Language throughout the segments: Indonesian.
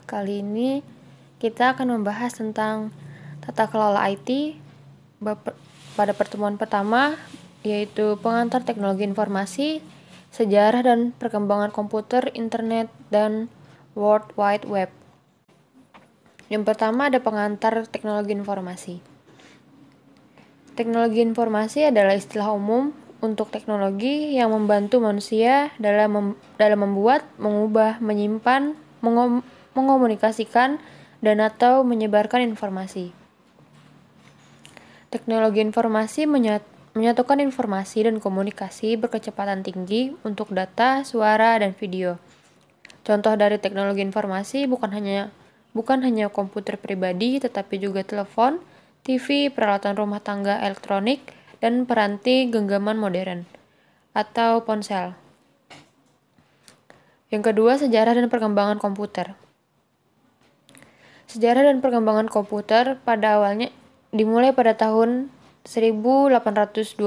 Kali ini kita akan membahas tentang tata kelola IT pada pertemuan pertama, yaitu pengantar teknologi informasi, sejarah dan perkembangan komputer, internet, dan World Wide Web. Yang pertama ada pengantar teknologi informasi. Teknologi informasi adalah istilah umum untuk teknologi yang membantu manusia dalam membuat, mengubah, menyimpan, mengomunikasikan, dan atau menyebarkan informasi. Teknologi informasi menyatukan informasi dan komunikasi berkecepatan tinggi untuk data, suara, dan video. Contoh dari teknologi informasi bukan hanya komputer pribadi, tetapi juga telepon, TV, peralatan rumah tangga elektronik, dan peranti genggaman modern, atau ponsel. Yang kedua, sejarah dan perkembangan komputer. Sejarah dan perkembangan komputer pada awalnya dimulai pada tahun 1822,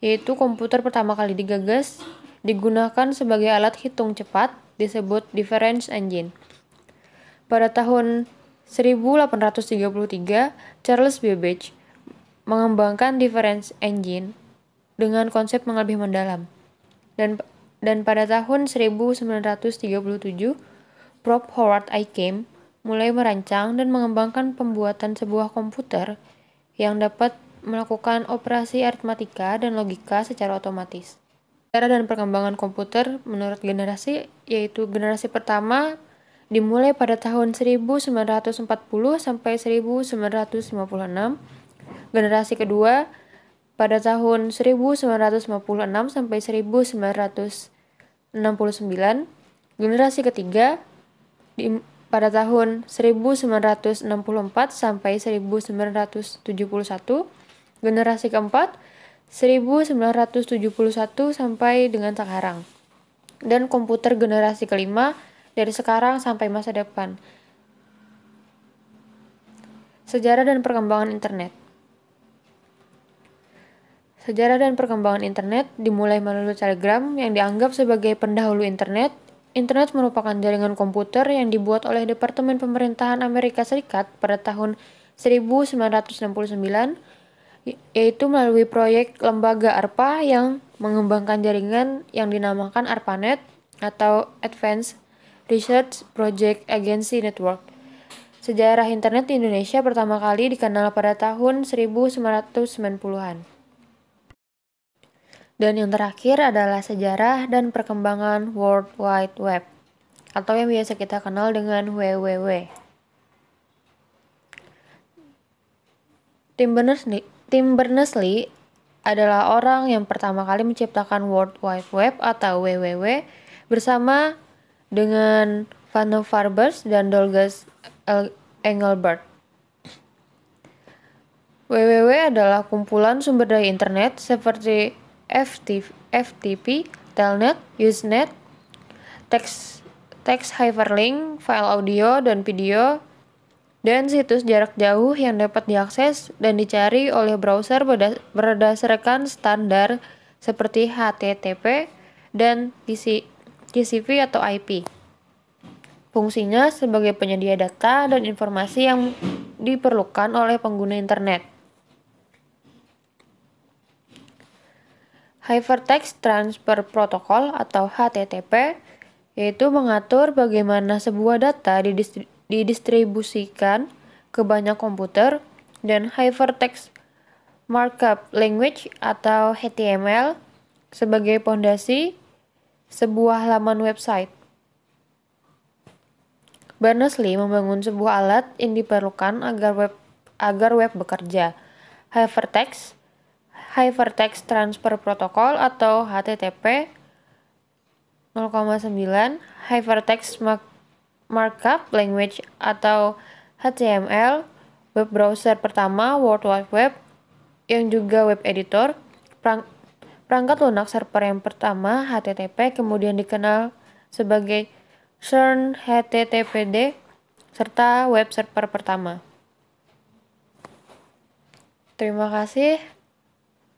yaitu komputer pertama kali digagas, digunakan sebagai alat hitung cepat, disebut difference engine. Pada tahun 1833, Charles Babbage mengembangkan difference engine dengan konsep yang lebih mendalam. Dan pada tahun 1937, Prof. Howard Aiken mulai merancang dan mengembangkan pembuatan sebuah komputer yang dapat melakukan operasi aritmatika dan logika secara otomatis. Sejarah dan perkembangan komputer menurut generasi, yaitu generasi pertama dimulai pada tahun 1940 sampai 1956, generasi kedua pada tahun 1956 sampai 1969, generasi ketiga pada tahun 1964 sampai 1971, generasi keempat 1971 sampai dengan sekarang, dan komputer generasi kelima dari sekarang sampai masa depan. Sejarah dan perkembangan internet. Sejarah dan perkembangan internet dimulai melalui telegram yang dianggap sebagai pendahulu internet. Internet merupakan jaringan komputer yang dibuat oleh Departemen Pemerintahan Amerika Serikat pada tahun 1969, yaitu melalui proyek lembaga ARPA yang mengembangkan jaringan yang dinamakan ARPANET atau Advanced Research Project Agency Network. Sejarah internet di Indonesia pertama kali dikenal pada tahun 1990-an. Dan yang terakhir adalah sejarah dan perkembangan World Wide Web, atau yang biasa kita kenal dengan WWW. Tim Berners-Lee adalah orang yang pertama kali menciptakan World Wide Web atau WWW bersama dengan Vannevar Farbers dan Douglas Engelbart. WWW adalah kumpulan sumber daya internet seperti FTP, Telnet, Usenet, text hyperlink, file audio dan video, dan situs jarak jauh yang dapat diakses dan dicari oleh browser berdasarkan standar seperti HTTP dan TCP atau IP. Fungsinya sebagai penyedia data dan informasi yang diperlukan oleh pengguna internet. Hypertext Transfer Protocol atau HTTP, yaitu mengatur bagaimana sebuah data didistribusikan ke banyak komputer, dan Hypertext Markup Language atau HTML sebagai pondasi sebuah halaman website. Berners-Lee membangun sebuah alat yang diperlukan agar web bekerja. Hypertext Transfer Protocol atau HTTP 0,9, Hypertext Markup Language atau HTML, web browser pertama World Wide Web yang juga web editor, perangkat lunak server yang pertama HTTP kemudian dikenal sebagai CERN HTTPD, serta web server pertama. Terima kasih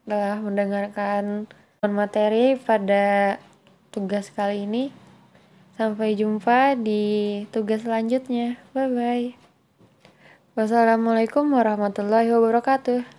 telah mendengarkan materi pada tugas kali ini. Sampai jumpa di tugas selanjutnya. Bye-bye. Wassalamualaikum warahmatullahi wabarakatuh.